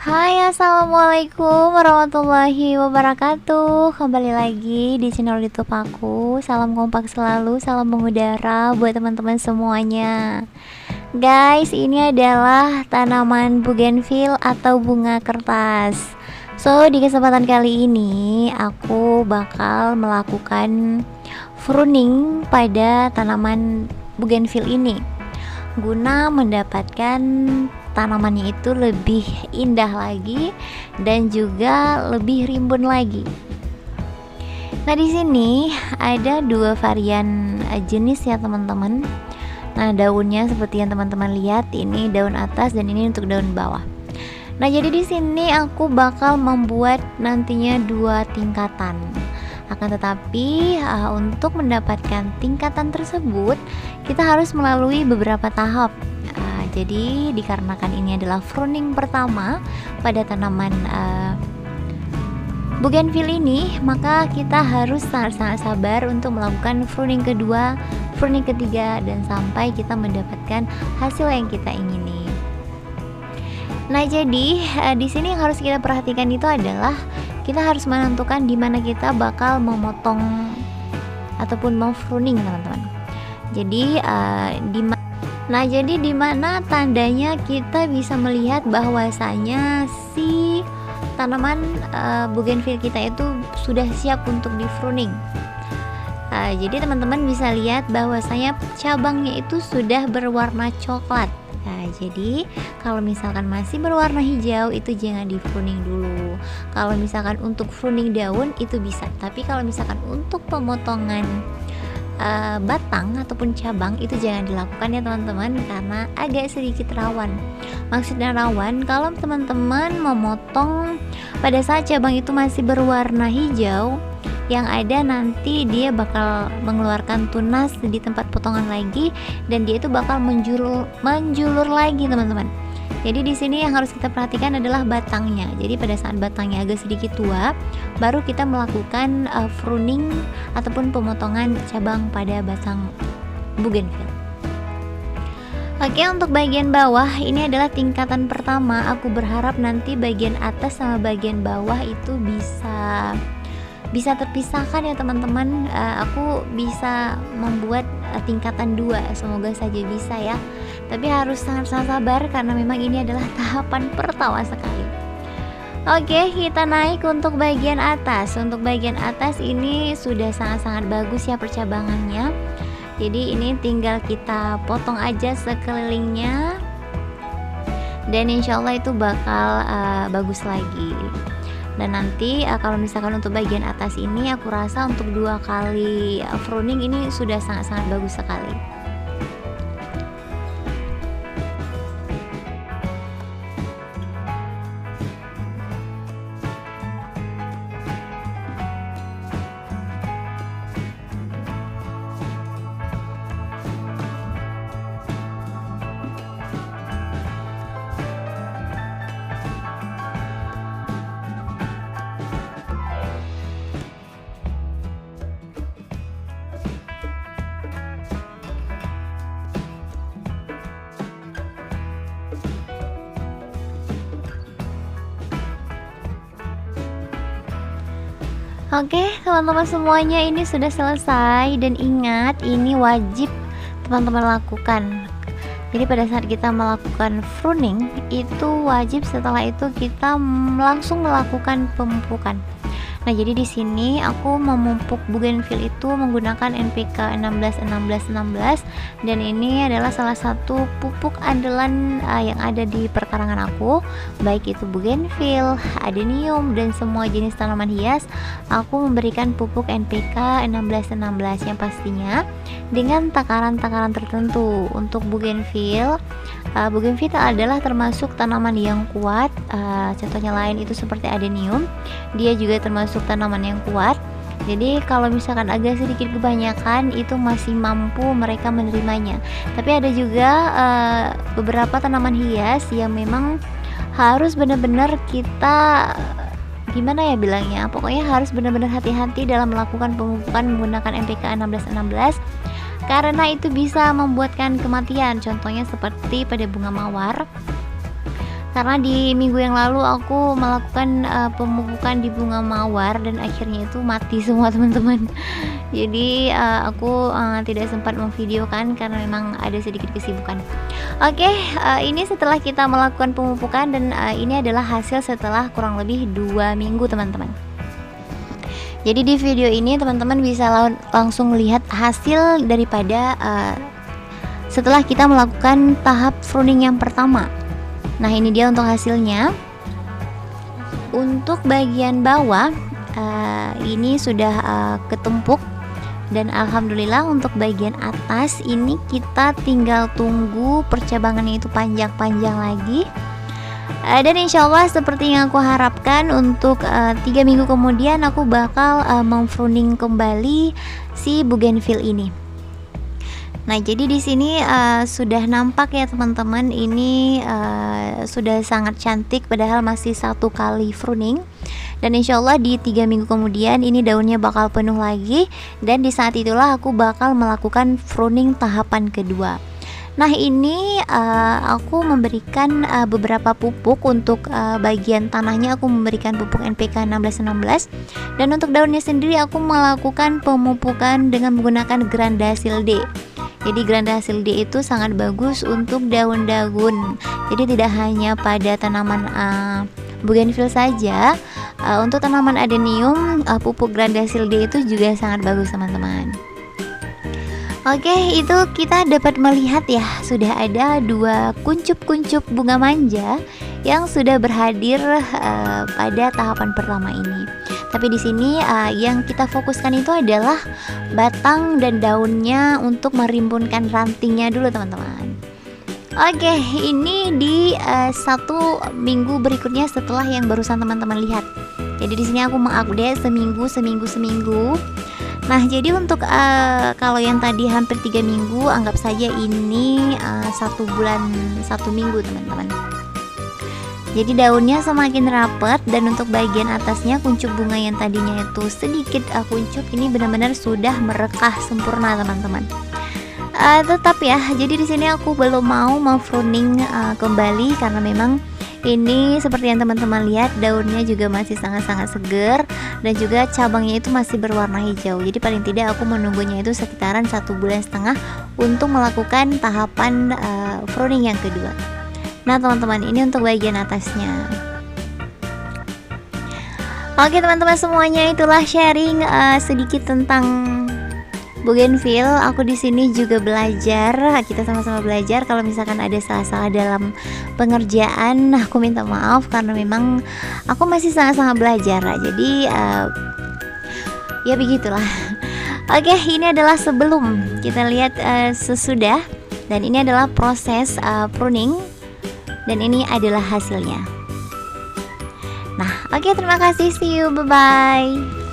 Hai, assalamualaikum warahmatullahi wabarakatuh. Kembali lagi di channel YouTube aku. Salam kompak selalu, salam mengudara buat teman-teman semuanya. Guys, ini adalah tanaman bougainville atau bunga kertas. So, di kesempatan kali ini aku bakal melakukan pruning pada tanaman bougainville ini guna mendapatkan tanamannya itu lebih indah lagi dan juga lebih rimbun lagi. Nah, di sini ada dua varian jenis ya teman-teman. Nah, daunnya seperti yang teman-teman lihat, ini daun atas dan ini untuk daun bawah. Nah, jadi di sini aku bakal membuat nantinya dua tingkatan. Akan tetapi untuk mendapatkan tingkatan tersebut kita harus melalui beberapa tahap. Jadi dikarenakan ini adalah pruning pertama pada tanaman bougainville ini, maka kita harus sangat-sangat sabar untuk melakukan pruning kedua, pruning ketiga, dan sampai kita mendapatkan hasil yang kita ingini. Nah, jadi di sini yang harus kita perhatikan itu adalah kita harus menentukan di mana kita bakal memotong ataupun pruning teman-teman. Jadi di mana tandanya kita bisa melihat bahwasanya si tanaman bougainville kita itu sudah siap untuk di pruning. Jadi teman-teman bisa lihat bahwasanya cabangnya itu sudah berwarna coklat. Nah, jadi kalau misalkan masih berwarna hijau itu jangan di pruning dulu. Kalau misalkan untuk pruning daun itu bisa, tapi kalau misalkan untuk pemotongan batang ataupun cabang itu jangan dilakukan ya teman-teman, karena agak sedikit rawan. Maksudnya rawan kalau teman-teman memotong pada saat cabang itu masih berwarna hijau, yang ada nanti dia bakal mengeluarkan tunas di tempat potongan lagi dan dia itu bakal menjulur lagi teman-teman. Jadi di sini yang harus kita perhatikan adalah batangnya. Jadi pada saat batangnya agak sedikit tua, baru kita melakukan pruning ataupun pemotongan cabang pada batang bougainville. Oke, untuk bagian bawah ini adalah tingkatan pertama. Aku berharap nanti bagian atas sama bagian bawah itu bisa terpisahkan ya teman-teman. Aku bisa membuat tingkatan 2, semoga saja bisa ya, tapi harus sangat-sangat sabar karena memang ini adalah tahapan pertama sekali. Oke, kita naik untuk bagian atas. Untuk bagian atas ini sudah sangat-sangat bagus ya percabangannya. Jadi ini tinggal kita potong aja sekelilingnya dan insya Allah itu bakal bagus lagi. Dan nanti kalau misalkan untuk bagian atas ini aku rasa untuk 2 kali pruning ini sudah sangat-sangat bagus sekali. Oke teman-teman semuanya, ini sudah selesai dan ingat ini wajib teman-teman lakukan. Jadi pada saat kita melakukan pruning itu wajib setelah itu kita langsung melakukan pemupukan. Nah, jadi di sini aku memupuk bougainville itu menggunakan NPK 16 dan ini adalah salah satu pupuk andalan yang ada di perkarangan aku, baik itu bougainville, adenium dan semua jenis tanaman hias. Aku memberikan pupuk NPK 16 yang pastinya dengan takaran-takaran tertentu. Untuk bougainville adalah termasuk tanaman yang kuat. Contohnya lain itu seperti adenium, dia juga termasuk tanaman yang kuat. Jadi kalau misalkan agak sedikit kebanyakan itu masih mampu mereka menerimanya. Tapi ada juga beberapa tanaman hias yang memang harus benar-benar kita gimana ya bilangnya, pokoknya harus benar-benar hati-hati dalam melakukan pemupukan menggunakan NPK 16 karena itu bisa membuatkan kematian. Contohnya seperti pada bunga mawar. karena di minggu yang lalu aku melakukan pemupukan di bunga mawar dan akhirnya itu mati semua teman-teman. Jadi aku tidak sempat memvideokan karena memang ada sedikit kesibukan. Oke, ini setelah kita melakukan pemupukan dan ini adalah hasil setelah kurang lebih 2 minggu teman-teman. Jadi di video ini teman-teman bisa langsung lihat hasil daripada setelah kita melakukan tahap pruning yang pertama. Nah, ini dia untuk hasilnya. Untuk bagian bawah ini sudah ketumpuk, dan alhamdulillah untuk bagian atas ini kita tinggal tunggu percabangannya itu panjang-panjang lagi. Dan insya Allah seperti yang aku harapkan, untuk 3 minggu kemudian aku bakal mempruning kembali si bougainville ini. Nah, jadi di sini sudah nampak ya teman-teman, ini sudah sangat cantik padahal masih 1 kali pruning. Dan insya Allah di 3 minggu kemudian ini daunnya bakal penuh lagi, dan di saat itulah aku bakal melakukan pruning tahapan kedua. Nah, ini aku memberikan beberapa pupuk. Untuk bagian tanahnya aku memberikan pupuk NPK 1616, dan untuk daunnya sendiri aku melakukan pemupukan dengan menggunakan Grandasil D. Jadi Grandasil D itu sangat bagus untuk daun-daun. Jadi tidak hanya pada tanaman bougainville saja, untuk tanaman adenium pupuk Grandasil D itu juga sangat bagus teman-teman. Oke, itu kita dapat melihat ya, sudah ada 2 kuncup-kuncup bunga manja yang sudah berhadir pada tahapan pertama ini. Tapi di sini yang kita fokuskan itu adalah batang dan daunnya untuk merimbunkan rantingnya dulu teman-teman. Oke, ini di 1 minggu berikutnya setelah yang barusan teman-teman lihat. Jadi di sini aku mengupdate seminggu. Nah, jadi untuk kalau yang tadi hampir 3 minggu, anggap saja ini 1 bulan 1 minggu teman-teman. Jadi daunnya semakin rapat, dan untuk bagian atasnya kuncup bunga yang tadinya itu sedikit kuncup ini benar-benar sudah merekah sempurna teman-teman. Tetap ya, jadi di sini aku belum mau mempruning kembali karena memang ini seperti yang teman-teman lihat, daunnya juga masih sangat-sangat segar, dan juga cabangnya itu masih berwarna hijau. Jadi paling tidak aku menunggunya itu sekitaran 1,5 bulan untuk melakukan tahapan pruning yang kedua. Nah teman-teman, ini untuk bagian atasnya. Oke teman-teman semuanya, itulah sharing sedikit tentang bougainville. Aku di sini juga belajar, kita sama-sama belajar. Kalau misalkan ada salah-salah dalam pengerjaan, aku minta maaf karena memang aku masih sangat-sangat belajar. Jadi ya begitulah. Oke, ini adalah sebelum, kita lihat sesudah, dan ini adalah proses pruning, dan ini adalah hasilnya. Nah, oke, terima kasih, see you, bye bye.